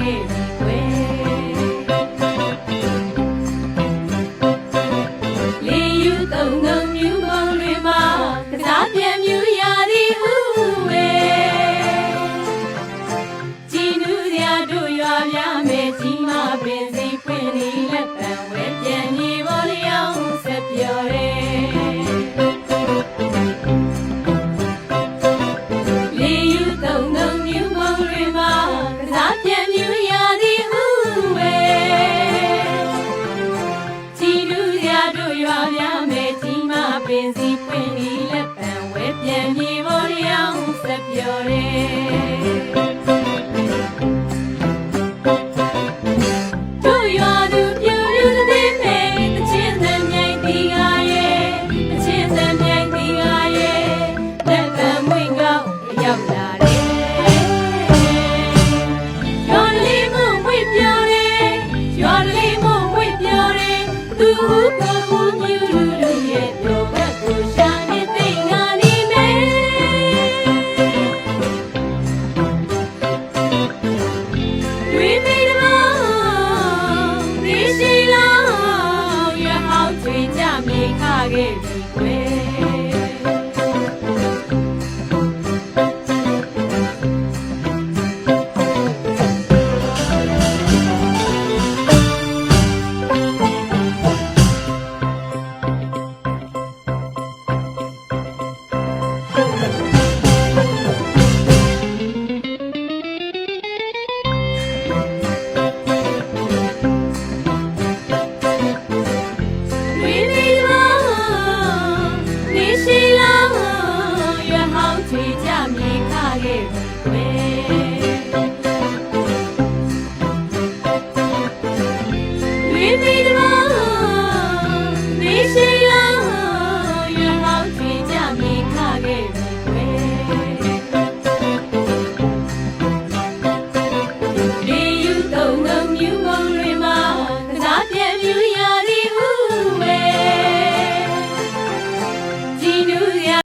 ခဲ့ပြီကွယ်လေးယူသုံးသုံးမြူမုံတွေမှာကစားပြန်မြူရသည်ဥဝဲကြည်နူးရာတို့ရွာများမဲ့ကြီးမပင်စီပွင့်နေလက်ပံဝဲပြန်မြေပေါ်လျောင်းဆက်ပြော်တယ်ပင်စီပွင့်ဒီလက်ပံဝဲပြန်မြေပေါ်လျောင်းဆက်ပြော်တယ်တို့ရွာသူပြူပြူသည်မေတချင်းသံမြိုင်တီကားရဲ့တချင်းသံမြိုင်တီကားရဲ့လက်ပံမွေကောက်ရောက်လာတယ်ရွာလေးမဝိပြော်တယ်ရွာလေးမဝိပြော်တယ်သူကဘူးမြူလူရဲ့ခဲ့ပြီကွယ်ကြမြေခခဲ့ပြီကွယ်